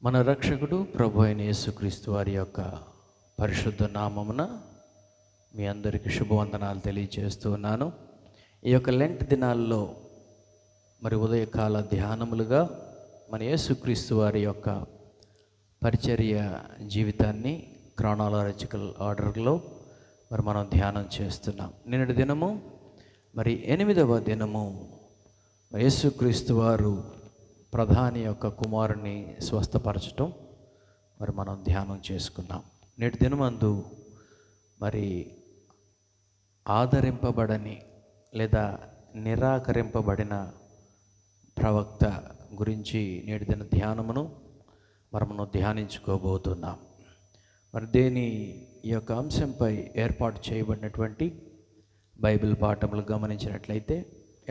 మన రక్షకుడు ప్రభు అయిన యేసుక్రీస్తు వారి యొక్క పరిశుద్ధ నామమున మీ అందరికీ శుభవందనాలు తెలియజేస్తూ ఉన్నాను. ఈ యొక్క లెంట్ దినాల్లో ఉదయకాల ధ్యానములుగా మన యేసుక్రీస్తు వారి యొక్క పరిచర్య జీవితాన్ని క్రానాలజికల్ ఆర్డర్లో మనం ధ్యానం చేస్తున్నాం. నిన్నటి దినము 8వ దినము యేసుక్రీస్తు వారు ప్రధాని యొక్క కుమారుని స్వస్థపరచటం మనం ధ్యానం చేసుకున్నాం. నేటి దినమందు ఆదరింపబడని లేదా నిరాకరింపబడిన ప్రవక్త గురించి నేటి దిన ధ్యానమును మనము ధ్యానించుకోబోతున్నాం. దేని ఈ యొక్క అంశంపై ఏర్పాటు చేయబడినటువంటి బైబిల్ పాఠములు గమనించినట్లయితే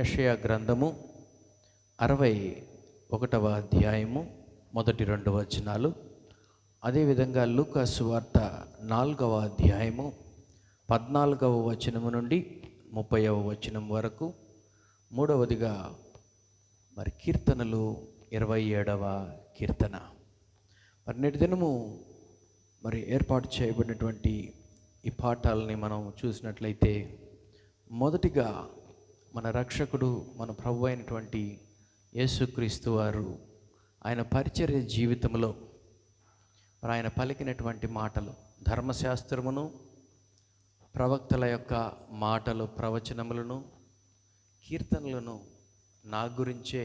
యెషయా గ్రంథము 61వ అధ్యాయము మొదటి 2 వచనాలు, అదేవిధంగా లూకా సువార్త 4వ అధ్యాయము 14వ వచనము నుండి 30వ వచనం వరకు, మూడవదిగా కీర్తనలు 27వ కీర్తన. నేటి దినము ఏర్పాటు చేయబడినటువంటి ఈ పాఠాలని మనం చూసినట్లయితే, మొదటిగా మన రక్షకుడు మన ప్రభు అయినటువంటి యేసుక్రీస్తు వారు ఆయన పరిచర్య జీవితంలో ఆయన పలికినటువంటి మాటలు, ధర్మశాస్త్రమును, ప్రవక్తల యొక్క మాటలు, ప్రవచనములను, కీర్తనలను నా గురించే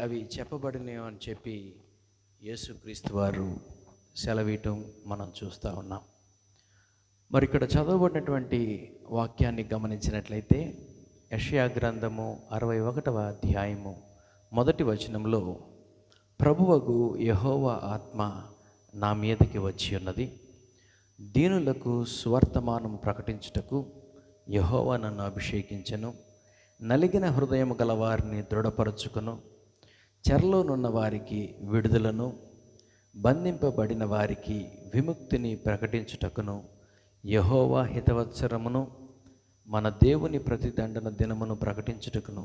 అవి చెప్పబడినవి అని చెప్పి యేసుక్రీస్తు వారు సెలవీయటం మనం చూస్తూ ఉన్నాం. ఇక్కడ చదవబడినటువంటి వాక్యాన్ని గమనించినట్లయితే యెషయా గ్రంథము 61వ అధ్యాయము మొదటి వచనంలో, ప్రభువగు యెహోవా ఆత్మ నా మీదకి వచ్చి ఉన్నది, దీనులకు సువర్తమానం ప్రకటించుటకు యెహోవా నన్ను అభిషేకించెను, నలిగిన హృదయము గల వారిని దృఢపరచుకును, చెరలోనున్న వారికి విడుదలను, బంధింపబడిన వారికి విముక్తిని ప్రకటించుటకును, యెహోవా హితవత్సరమును, మన దేవుని ప్రతిదండన దినమును ప్రకటించుటకును,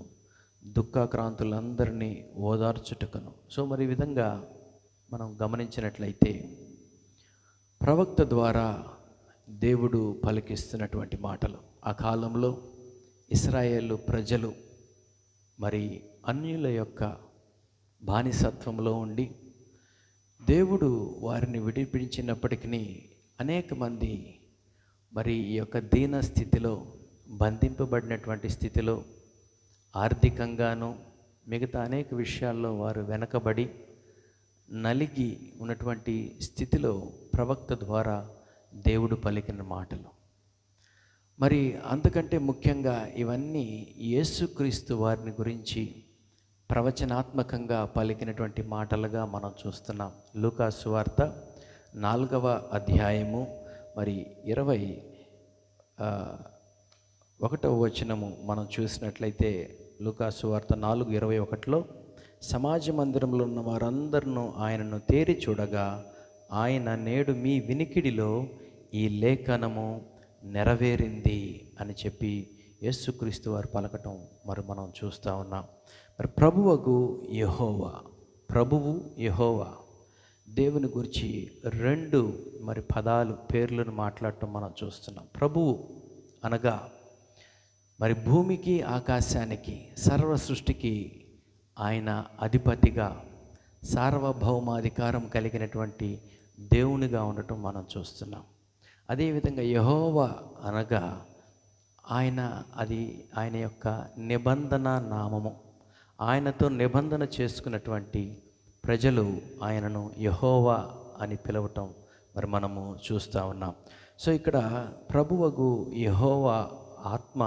దుఃఖాక్రాంతులందరినీ ఓదార్చుటకును. ఈ విధంగా మనం గమనించినట్లయితే ప్రవక్త ద్వారా దేవుడు పలికిస్తున్నటువంటి మాటలు. ఆ కాలంలో ఇశ్రాయేలు ప్రజలు అన్యుల యొక్క బానిసత్వంలో ఉండి దేవుడు వారిని విడిపించినప్పటికీ అనేక మంది ఈ యొక్క దీన స్థితిలో, బంధింపబడినటువంటి స్థితిలో, ఆర్థికంగాను మిగతా అనేక విషయాల్లో వారు వెనకబడి నలిగి ఉన్నటువంటి స్థితిలో ప్రవక్త ద్వారా దేవుడు పలికిన మాటలు. అంతకంటే ముఖ్యంగా ఇవన్నీ యేసుక్రీస్తు వారిని గురించి ప్రవచనాత్మకంగా పలికినటువంటి మాటలుగా మనం చూస్తున్నాం. లూకా సువార్త 4వ అధ్యాయము 21వ వచనము మనం చూసినట్లయితే, లూకా సువార్త 4:21లో, సమాజ మందిరంలో ఉన్న వారందరూ ఆయనను తేరి చూడగా, ఆయన నేడు మీ వినికిడిలో ఈ లేఖనము నెరవేరింది అని చెప్పి యేసుక్రీస్తు వారు పలకటం మనం చూస్తూ ఉన్నాం. ప్రభువు యెహోవా దేవుని గురించి 2 పదాలు, పేర్లను మాట్లాడటం మనం చూస్తున్నాం. ప్రభువు అనగా భూమికి, ఆకాశానికి, సర్వ సృష్టికి ఆయన అధిపతిగా, సార్వభౌమాధికారం కలిగినటువంటి దేవునిగా ఉండటం మనం చూస్తున్నాం. అదేవిధంగా యెహోవా అనగా ఆయన యొక్క నిబంధన నామము. ఆయనతో నిబంధన చేసుకున్నటువంటి ప్రజలు ఆయనను యెహోవా అని పిలవటం మనము చూస్తూ ఉన్నాం. ఇక్కడ ప్రభువగు యెహోవా ఆత్మ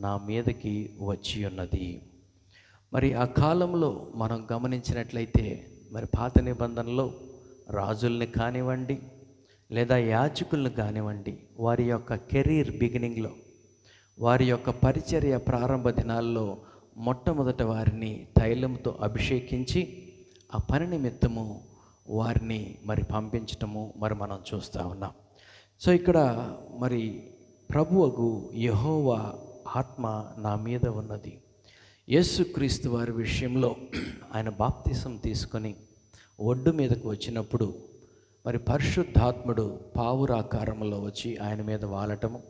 నా మీదకి వచ్చి ఉన్నది. ఆ కాలంలో మనం గమనించినట్లయితే పాత నిబంధనలో రాజుల్ని కానివ్వండి లేదా యాజకుల్ని కానివ్వండి, వారి యొక్క కెరీర్ బిగినింగ్లో, వారి యొక్క పరిచర్య ప్రారంభ దినాల్లో మొట్టమొదట వారిని తైలంతో అభిషేకించి ఆ పని నిమిత్తము వారిని పంపించటము మనం చూస్తూ ఉన్నాం. ఇక్కడ ప్రభువగు యెహోవా ఆత్మ నా మీద ఉన్నది. యేసుక్రీస్తు వారి విషయంలో ఆయన బాప్తిసం తీసుకొని ఒడ్డు మీదకు వచ్చినప్పుడు మరి పరిశుద్ధాత్ముడు పావురాకారంలో వచ్చి ఆయన మీద వాలటము,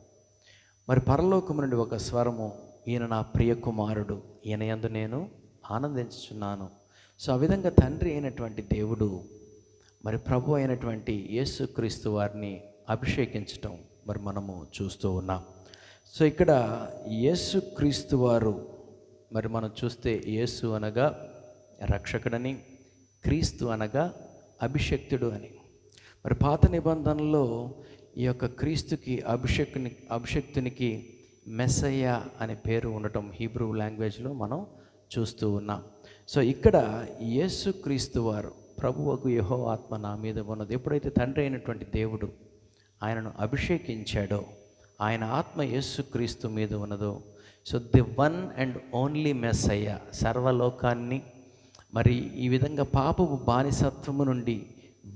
మరి పరలోకము నుండి ఒక స్వరము, ఈయన నా ప్రియ కుమారుడు, ఈయన యందు నేను ఆనందించుచున్నాను. సో ఆ విధంగా తండ్రి అయినటువంటి దేవుడు మరి ప్రభు అయినటువంటి యేసుక్రీస్తు వారిని అభిషేకించటం మరి మనము చూస్తూ ఉన్నాం. సో ఇక్కడ యేసుక్రీస్తు వారు మరి మనం చూస్తే యేసు అనగా రక్షకుడని, క్రీస్తు అనగా అభిషక్తుడు అని. మరి పాత నిబంధనలో ఈ యొక్క క్రీస్తుకి అభిషక్తునికి మెస్సయ్య అనే పేరు ఉండటం హీబ్రూ లాంగ్వేజ్లో మనం చూస్తూ ఉన్నాం. సో ఇక్కడ యేసుక్రీస్తు వారు ప్రభువకు యెహోవా ఆత్మ నా మీద ఉన్నది. ఎప్పుడైతే తండ్రి అయినటువంటి దేవుడు ఆయనను అభిషేకించాడో, ఆయన ఆత్మ యేసుక్రీస్తు మీద ఉన్నదో, so the one and only messiah, సర్వలోకాన్ని మరి ఈ విధంగా పాపపు బానిసత్వము నుండి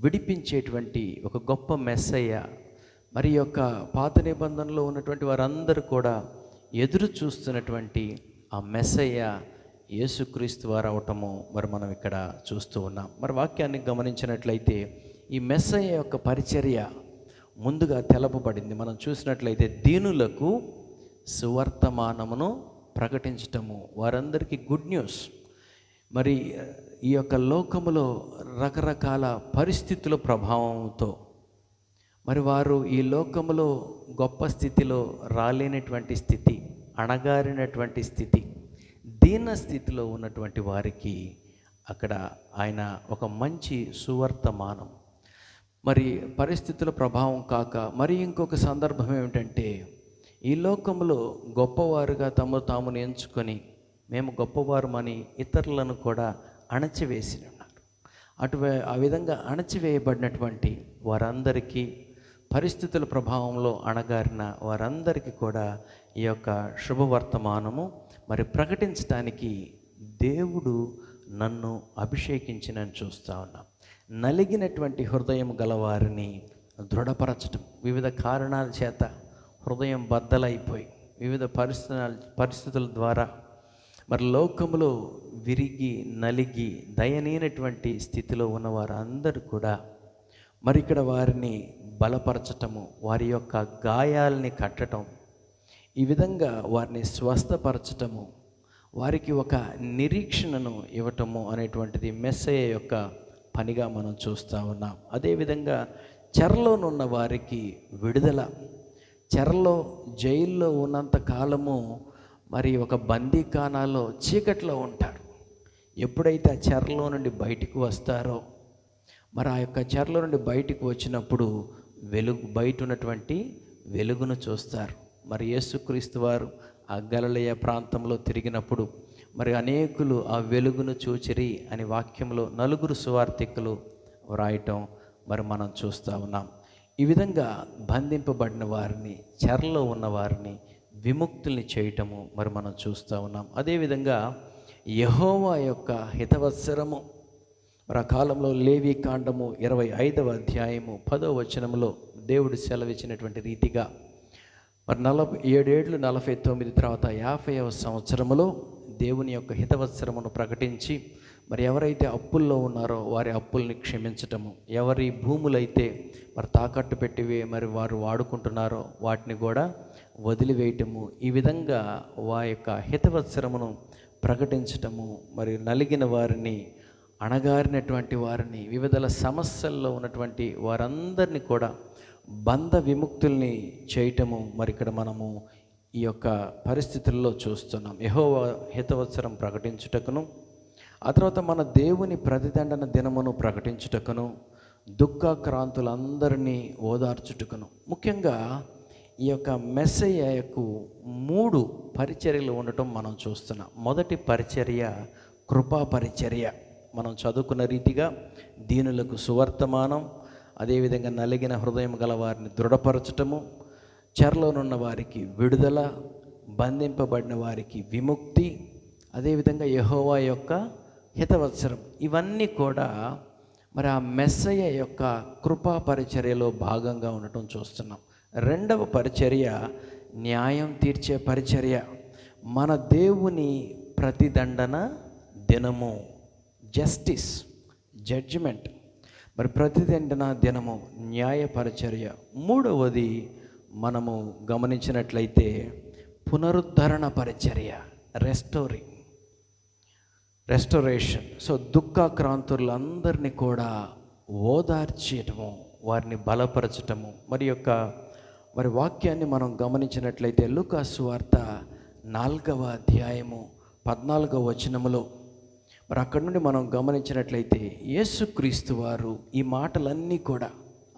విడిపించేటువంటి ఒక గొప్ప మెస్సయ్య, మరి యొక్క పాత నిబంధనలో ఉన్నటువంటి వారందరూ కూడా ఎదురు చూస్తున్నటువంటి ఆ మెస్సయ్య యేసుక్రీస్తు వారు అవటము మరి మనం ఇక్కడ చూస్తూ ఉన్నాం. మరి వాక్యాన్ని గమనించినట్లయితే ఈ మెస్సయ్య యొక్క పరిచర్య ముందుగా తెలపబడింది. మనం చూసినట్లయితే దీనులకు సువర్తమానమును ప్రకటించటము, వారందరికీ గుడ్ న్యూస్. మరి ఈ యొక్క లోకములో రకరకాల పరిస్థితుల ప్రభావంతో మరి వారు ఈ లోకములో గొప్ప స్థితిలో రాలేనటువంటి స్థితి, అణగారినటువంటి స్థితి, దీన స్థితిలో ఉన్నటువంటి వారికి అక్కడ ఆయన ఒక మంచి సువర్తమానం. మరి పరిస్థితుల ప్రభావం కాక మరి ఇంకొక సందర్భం ఏమిటంటే, ఈ లోకంలో గొప్పవారుగా తామును ఎంచుకొని మేము గొప్పవారమని ఇతరులను కూడా అణచివేసి ఉన్నారు. ఆ విధంగా అణచివేయబడినటువంటి వారందరికీ, పరిస్థితుల ప్రభావంలో అణగారిన వారందరికీ కూడా ఈ యొక్క శుభవర్తమానము మరి ప్రకటించడానికి దేవుడు నన్ను అభిషేకించినని చూస్తూ ఉన్నాం. నలిగినటువంటి హృదయం గలవారిని దృఢపరచటం, వివిధ కారణాల చేత హృదయం బద్దలైపోయి వివిధ పరిస్థితుల ద్వారా మరి లోకములో విరిగి నలిగి దయనీయనటువంటి స్థితిలో ఉన్న వారందరూ కూడా మరి ఇక్కడ వారిని బలపరచటము, వారి యొక్క గాయాలని కట్టడం, ఈ విధంగా వారిని స్వస్థపరచటము, వారికి ఒక నిరీక్షణను ఇవ్వటము అనేటువంటిది మెస్సయ్య యొక్క పనిగా మనం చూస్తూ ఉన్నాం. అదేవిధంగా చెరలోనున్న వారికి విడుదల, చెరలో జైల్లో ఉన్నంత కాలము మరి ఒక బందీఖానాలో చీకట్లో ఉంటారు. ఎప్పుడైతే ఆ చెరలో నుండి బయటికి వస్తారో, మరి ఆ యొక్క చెరలో నుండి బయటికి వచ్చినప్పుడు బయట ఉన్నటువంటి వెలుగును చూస్తారు. మరి యేసుక్రీస్తు వారు ఆ గలిలయ ప్రాంతంలో తిరిగినప్పుడు మరి అనేకులు ఆ వెలుగును చూచిరి అని వాక్యంలో 4 సువార్తికులు వ్రాయటం మరి మనం చూస్తూ ఉన్నాం. ఈ విధంగా బంధింపబడిన వారిని, చెరలో ఉన్న వారిని విముక్తుల్ని చేయటము మరి మనం చూస్తూ ఉన్నాం. అదేవిధంగా యెహోవా యొక్క హితవత్సరము, మరి ఆ కాలంలో లేవి కాండము 25వ అధ్యాయము 10వ వచనంలో దేవుడు సెలవిచ్చినటువంటి రీతిగా మరి 47 ఏళ్ళు 49 తర్వాత 50వ సంవత్సరములో దేవుని యొక్క హితవత్సరమును ప్రకటించి మరి ఎవరైతే అప్పుల్లో ఉన్నారో వారి అప్పుల్ని క్షమించటము, ఎవరి భూములైతే మరి తాకట్టు పెట్టివే మరి వారు వాడుకుంటున్నారో వాటిని కూడా వదిలివేయటము, ఈ విధంగా వారి యొక్క హితవత్సరమును ప్రకటించటము, మరి నలిగిన వారిని, అణగారినటువంటి వారిని, వివిధ సమస్యల్లో ఉన్నటువంటి వారందరినీ కూడా బంధ విముక్తుల్ని చేయటము మరి ఇక్కడ మనము ఈ యొక్క పరిస్థితుల్లో చూస్తున్నాం. యెహోవా హితవత్సరం ప్రకటించుటకును, ఆ తర్వాత మన దేవుని ప్రతిదండన దినమును ప్రకటించుటకును, దుఃఖాక్రాంతులందరినీ ఓదార్చుటకును. ముఖ్యంగా ఈ యొక్క మెస్సయ్యకు 3 పరిచర్యలు ఉండటం మనం చూస్తున్నాం. మొదటి పరిచర్య కృపా పరిచర్య. మనం చదువుకున్న రీతిగా దీనులకు సువర్తమానం, అదేవిధంగా నలిగిన హృదయం గల వారిని దృఢపరచటము, చెరలోనున్న వారికి విడుదల, బంధింపబడిన వారికి విముక్తి, అదేవిధంగా యెహోవా యొక్క హితవత్సరం, ఇవన్నీ కూడా మరి ఆ మెస్సయ్య యొక్క కృపా పరిచర్యలో భాగంగా ఉండటం చూస్తున్నాం. రెండవ పరిచర్య న్యాయం తీర్చే పరిచర్య, మన దేవుని ప్రతిదండన దినము, జడ్జిమెంట్. మరి ప్రతిదిన దినము న్యాయ పరిచర్య. మూడవది మనము గమనించినట్లయితే పునరుద్ధరణ పరిచర్య, రెస్టోరేషన్. సో దుఃఖాక్రాంతులందరినీ కూడా ఓదార్చేయటము, వారిని బలపరచటము. మరి వాక్యాన్ని మనం గమనించినట్లయితే లూకా సువార్త 4వ అధ్యాయము 14వ వచనములో మరి అక్కడి నుండి మనం గమనించినట్లయితే యేసుక్రీస్తు వారు ఈ మాటలన్నీ కూడా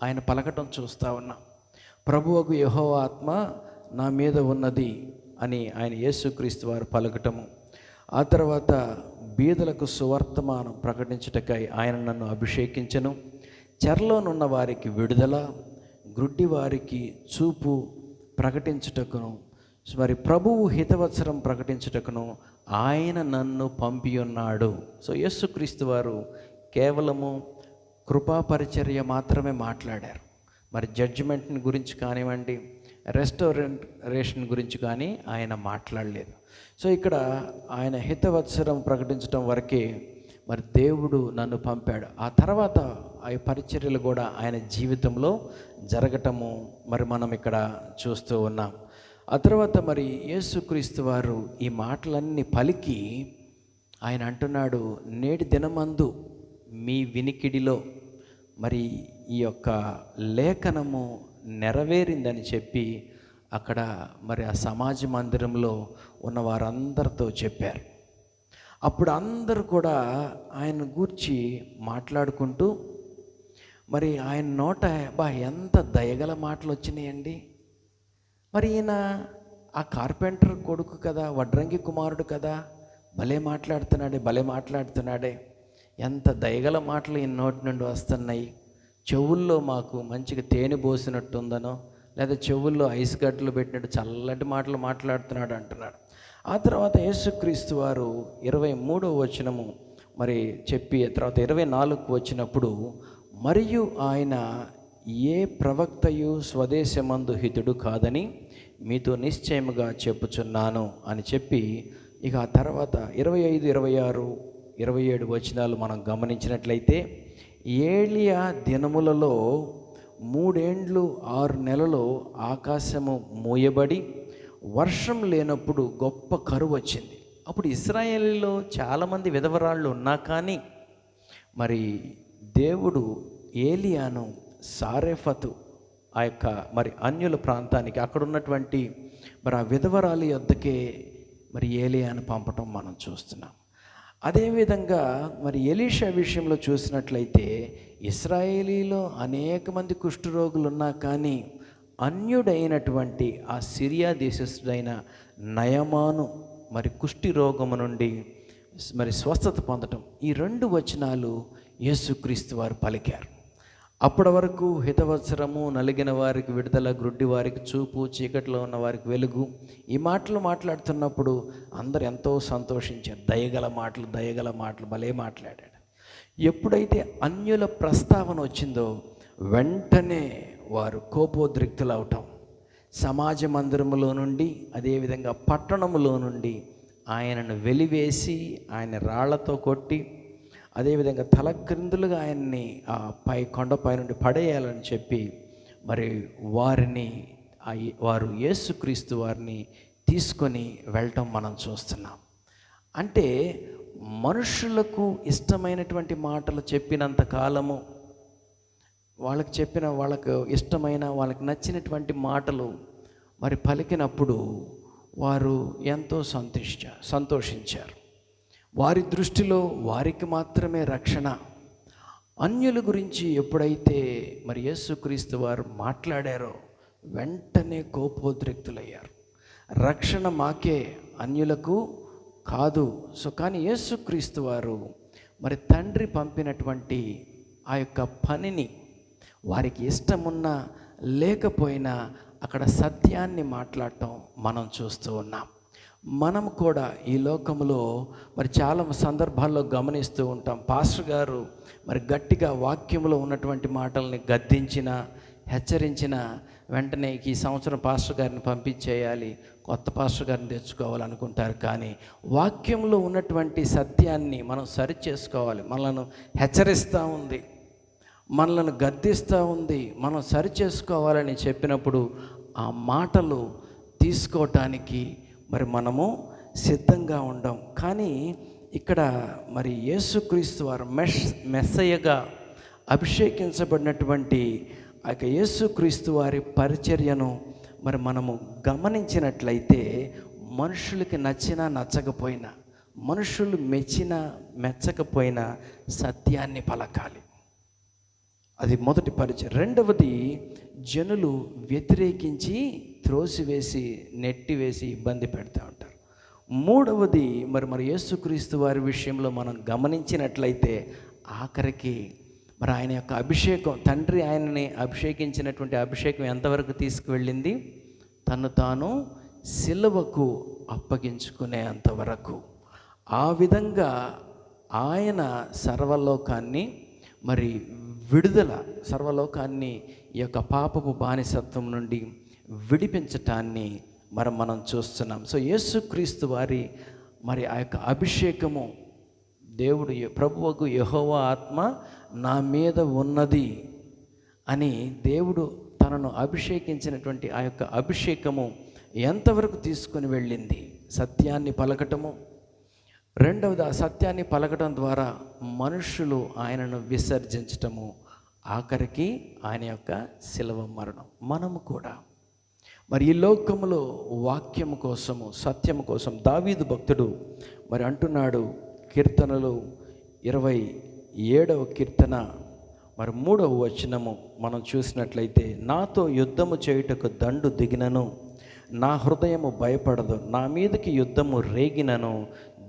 ఆయన పలకటం చూస్తూ ఉన్నాం. ప్రభువగు యెహోవా ఆత్మ నా మీద ఉన్నది అని ఆయన యేసుక్రీస్తు వారు పలకటము. ఆ తర్వాత బీదలకు సువర్తమానం ప్రకటించుటకై ఆయన నన్ను అభిషేకించెను, చెరలోనున్న వారికి విడుదల, గ్రుడ్డి వారికి చూపు ప్రకటించుటకును, మరి ప్రభువు హితవత్సరం ప్రకటించుటకును ఆయన నన్ను పంపి ఉన్నాడు. సో యేసుక్రీస్తు వారు కేవలము కృపాపరిచర్య మాత్రమే మాట్లాడారు. మరి జడ్జిమెంట్ని గురించి కానివ్వండి, రెస్టోరేషన్ గురించి కానీ ఆయన మాట్లాడలేదు. సో ఇక్కడ ఆయన హితవత్సరం ప్రకటించడం వరకే మరి దేవుడు నన్ను పంపాడు. ఆ తర్వాత ఆ పరిచర్యలు కూడా ఆయన జీవితంలో జరగటము మరి మనం ఇక్కడ చూస్తూ ఉన్నాం. ఆ తర్వాత మరి యేసుక్రీస్తు వారు ఈ మాటలన్నీ పలికి ఆయన అంటున్నాడు, నేటి దినమందు మీ వినికిడిలో మరి ఈ యొక్క లేఖనము నెరవేరిందని చెప్పి అక్కడ మరి ఆ సమాజ మందిరంలో ఉన్న వారందరితో చెప్పారు. అప్పుడు అందరూ కూడా ఆయన గూర్చి మాట్లాడుకుంటూ మరి ఆయన నోట ఎంత దయగల మాటలు వచ్చినాయండి. మరి ఈయన ఆ కార్పెంటర్ కొడుకు కదా, వడ్రంగి కుమారుడు కదా, భలే మాట్లాడుతున్నాడే, ఎంత దయగల మాటలు ఈయన నోటి నుండి వస్తున్నాయి. చెవుల్లో మాకు మంచిగా తేనె పోసినట్టుందనో లేదా చెవుల్లో ఐస్ గడ్డలు పెట్టినట్టు చల్లటి మాటలు మాట్లాడుతున్నాడు అంటున్నాడు. ఆ తర్వాత యేసుక్రీస్తు వారు 23వ వచనము మరి చెప్పి తర్వాత 24కు వచ్చినప్పుడు, మరియు ఆయన ఏ ప్రవక్తయు స్వదేశమందు హితుడు కాదని మీతో నిశ్చయముగా చెప్పుచున్నాను అని చెప్పి ఇక ఆ తర్వాత 25, 26, 27 వచనాలు మనం గమనించినట్లయితే, ఏలియా దినములలో 3 ఏండ్లు 6 నెలలు ఆకాశము మూయబడి వర్షం లేనప్పుడు గొప్ప కరువు వచ్చింది. అప్పుడు ఇశ్రాయేలులో చాలామంది విధవరాళ్ళు ఉన్నా కానీ మరి దేవుడు ఏలియాను సారెఫతు ఆ యొక్క మరి అన్యుల ప్రాంతానికి అక్కడ ఉన్నటువంటి మరి ఆ విధవరాలి వద్దకే మరి ఏలియాను పంపటం మనం చూస్తున్నాం. అదేవిధంగా మరి ఎలీషా విషయంలో చూసినట్లయితే ఇశ్రాయేలీలో అనేక మంది కుష్ఠరోగులు ఉన్నా కానీ అన్యుడైనటువంటి ఆ సిరియా దేశస్థుడైన నయమాను మరి కుష్టి రోగము నుండి మరి స్వస్థత పొందటం, ఈ 2 వచనాలు యేసుక్రీస్తు వారు పలికారు. అప్పటి వరకు హితవత్సరము, నలిగిన వారికి విడుదల, గ్రుడ్డి వారికి చూపు, చీకట్లో ఉన్న వారికి వెలుగు, ఈ మాటలు మాట్లాడుతున్నప్పుడు అందరు ఎంతో సంతోషించారు. దయగల మాటలు భలే మాట్లాడాడు. ఎప్పుడైతే అన్యుల ప్రస్తావన వచ్చిందో వెంటనే వారు కోపోద్రిక్తులు అవటం, సమాజ మందిరములో నుండి అదేవిధంగా పట్టణములో నుండి ఆయనను వెలివేసి ఆయన రాళ్లతో కొట్టి అదేవిధంగా తల క్రిందులుగా ఆయన్ని ఆ కొండపై నుండి పడేయాలని చెప్పి మరి వారు యేసుక్రీస్తు వారిని తీసుకొని వెళ్ళటం మనం చూస్తున్నాం. అంటే మనుషులకు ఇష్టమైనటువంటి మాటలు చెప్పినంత కాలము వాళ్ళకు ఇష్టమైన వాళ్ళకి నచ్చినటువంటి మాటలు మరి పలికినప్పుడు వారు ఎంతో సంతోషించారు. వారి దృష్టిలో వారికి మాత్రమే రక్షణ. అన్యుల గురించి ఎప్పుడైతే మరి యేసుక్రీస్తు వారు మాట్లాడారో వెంటనే కోపోద్రిక్తులయ్యారు. రక్షణ మాకే, అన్యులకు కాదు. సో కానీ యేసుక్రీస్తు వారు మరి తండ్రి పంపినటువంటి ఆ యొక్క పనిని వారికి ఇష్టమున్నా లేకపోయినా అక్కడ సత్యాన్ని మాట్లాడటం మనం చూస్తూ ఉన్నాం. మనం కూడా ఈ లోకంలో మరి చాలా సందర్భాల్లో గమనిస్తూ ఉంటాం. పాస్టర్ గారు మరి గట్టిగా వాక్యంలో ఉన్నటువంటి మాటల్ని గద్దించిన, హెచ్చరించిన వెంటనే ఈ సంవత్సరం పాస్టర్ గారిని పంపించేయాలి, కొత్త పాస్టర్ గారిని తెచ్చుకోవాలనుకుంటారు. కానీ వాక్యంలో ఉన్నటువంటి సత్యాన్ని మనం సరి చేసుకోవాలి. మనలను హెచ్చరిస్తూ ఉంది, మనలను గద్దిస్తూ ఉంది, మనం సరి చేసుకోవాలని చెప్పినప్పుడు ఆ మాటలు తీసుకోవటానికి మరి మనము సిద్ధంగా ఉండం. కానీ ఇక్కడ మరి యేసుక్రీస్తు వారు మెస్సయ్యగా అభిషేకించబడినటువంటి ఆ యొక్క యేసుక్రీస్తు వారి పరిచర్యను మరి మనము గమనించినట్లయితే మనుషులకి నచ్చినా నచ్చకపోయినా, మనుషులు మెచ్చినా మెచ్చకపోయినా సత్యాన్ని పలకాలి. అది మొదటి పరిచయం. రెండవది, జనులు వ్యతిరేకించి త్రోసివేసి నెట్టివేసి ఇబ్బంది పెడతా ఉంటారు. మూడవది, మరి యేసుక్రీస్తు వారి విషయంలో మనం గమనించినట్లయితే ఆఖరికి మరి ఆయన యొక్క అభిషేకం, తండ్రి ఆయనని అభిషేకించినటువంటి అభిషేకం ఎంతవరకు తీసుకువెళ్ళింది? తను తాను సిలువకు అప్పగించుకునే అంతవరకు. ఆ విధంగా ఆయన సర్వలోకాన్ని మరి సర్వలోకాన్ని ఈ యొక్క పాపపు బానిసత్వం నుండి విడిపించటాన్ని మనం చూస్తున్నాం. సో యేసుక్రీస్తు వారి మరి ఆ యొక్క అభిషేకము, దేవుడు ప్రభువుకు యెహోవా ఆత్మ నా మీద ఉన్నది అని దేవుడు తనను అభిషేకించినటువంటి ఆ యొక్క అభిషేకము ఎంతవరకు తీసుకొని వెళ్ళింది? సత్యాన్ని పలకటము. రెండవది, ఆ సత్యాన్ని పలకటం ద్వారా మనుషులు ఆయనను విసర్జించటము. ఆఖరికి ఆయన యొక్క శిలువ మరణం. మనము కూడా మరి ఈ లోకములో వాక్యము కోసము, సత్యము కోసం దావీదు భక్తుడు మరి అంటున్నాడు, కీర్తనలు 27వ కీర్తన మరి 3వ వచనము మనం చూసినట్లయితే, నాతో యుద్ధము చేయుటకు దండు దిగినను నా హృదయము భయపడదు, నా మీదకి యుద్ధము రేగినను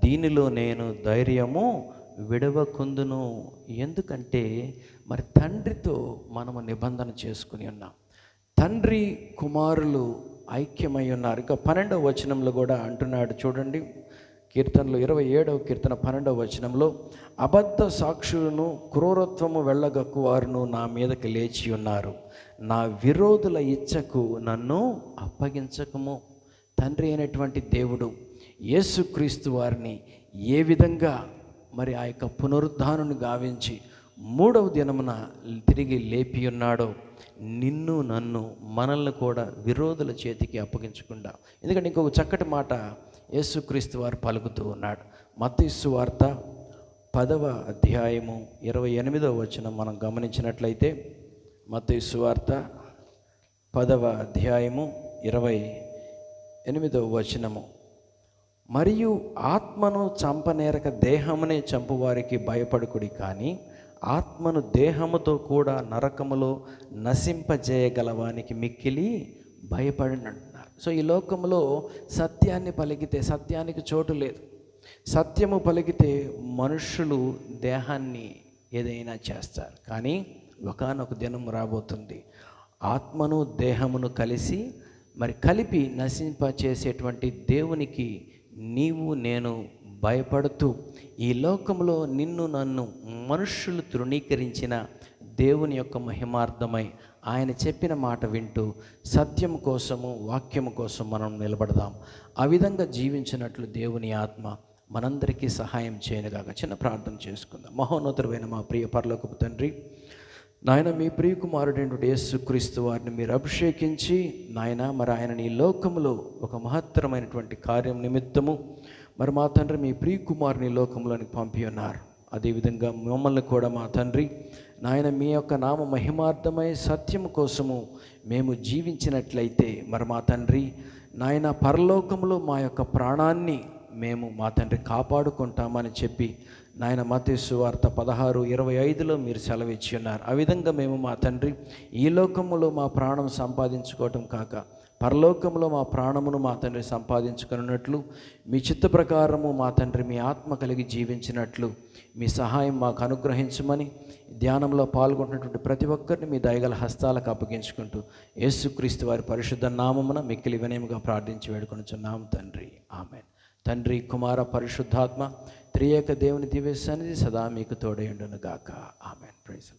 దీనిలో నేను ధైర్యము విడవకుందును. ఎందుకంటే మరి తండ్రితో మనము నిబంధన చేసుకుని ఉన్నాం. తండ్రి కుమారులు ఐక్యమై ఉన్నారు. ఇక 12వ వచనంలో కూడా అంటున్నాడు చూడండి, కీర్తనలు 27వ కీర్తన 12వ వచనంలో, అబద్ధ సాక్షులను క్రూరత్వము వెళ్ళగక్కు వారును నా మీదకి లేచి ఉన్నారు, నా విరోధుల ఇచ్చకు నన్ను అప్పగించకము. తండ్రి అయినటువంటి దేవుడు యేసుక్రీస్తు వారిని ఏ విధంగా మరి ఆ యొక్క పునరుద్ధానుని గావించి 3వ దినమున తిరిగి లేపి ఉన్నాడో, నిన్ను నన్ను మనల్ని కూడా విరోధుల చేతికి అప్పగించకుండా. ఎందుకంటే ఇంకొక చక్కటి మాట యేసుక్రీస్తు వారు పలుకుతూ ఉన్నాడు. మత్తయి సువార్త 10వ అధ్యాయము 28వ వచనం మనం గమనించినట్లయితే, మత్తయి సువార్త 10వ అధ్యాయము 28వ వచనము, మరియు ఆత్మను చంపనేరక దేహమునే చంపువారికి భయపడుకుడి, కానీ ఆత్మను దేహముతో కూడా నరకములో నశింపజేయగలవానికి మిక్కిలి భయపడినంటున్నారు. సో ఈ లోకంలో సత్యాన్ని పలికితే సత్యానికి చోటు లేదు. సత్యము పలికితే మనుషులు దేహాన్ని ఏదైనా చేస్తారు. కానీ ఒకానొక దినం రాబోతుంది, ఆత్మను దేహమును కలిపి నశింపచేసేటువంటి దేవునికి నీవు నేను భయపడుతూ, ఈ లోకంలో నిన్ను నన్ను మనుష్యులు తృణీకరించిన దేవుని యొక్క మహిమార్థమై ఆయన చెప్పిన మాట వింటూ సత్యం కోసము, వాక్యము కోసం మనం నిలబడదాం. ఆ విధంగా జీవించినట్లు దేవుని ఆత్మ మనందరికీ సహాయం చేయనుగాక. చిన్న ప్రార్థన చేసుకుందాం. మహోన్నతుడైన మా ప్రియ పరలోకపు తండ్రి, నాయన, మీ ప్రియకుమారుడైనటువంటి యేసుక్రీస్తు వారిని మీరు అభిషేకించి నాయన మరి ఆయన ఈ లోకంలో ఒక మహత్తరమైనటువంటి కార్యం నిమిత్తము మరి మా తండ్రి మీ ప్రియకుమారుని లోకంలోనికి పంపి ఉన్నారు. అదేవిధంగా మమ్మల్ని కూడా మా తండ్రి నాయన మీ యొక్క నామ మహిమార్థమై సత్యము కోసము మేము జీవించినట్లయితే మరి మా తండ్రి నాయన పరలోకంలో మా యొక్క ప్రాణాన్ని మేము మా తండ్రి కాపాడుకుంటామని చెప్పి నాయన మత్తయి సువార్త 16:25లో మీరు సెలవిచ్చి ఉన్నారు. ఆ విధంగా మేము మా తండ్రి ఈ లోకములో మా ప్రాణం సంపాదించుకోవటం కాక పరలోకంలో మా ప్రాణమును మా తండ్రి సంపాదించుకున్నట్లు మీ చిత్త ప్రకారము మా తండ్రి మీ ఆత్మ కలిగి జీవించినట్లు మీ సహాయం మాకు అనుగ్రహించమని ధ్యానంలో పాల్గొంటున్నటువంటి ప్రతి ఒక్కరిని మీ దయగల హస్తాలకు అప్పగించుకుంటూ యేసుక్రీస్తు వారి పరిశుద్ధ నామమున మిక్కిలి వినయముగా ప్రార్థించి వేడుకొనుచున్నాము తండ్రి, ఆమేన్. తండ్రి, కుమార, పరిశుద్ధాత్మ త్రియేక దేవుని దివ్య సన్నిధి సదా మీకు తోడై ఉండును గాక. ఆమేన్. ప్రైజ్.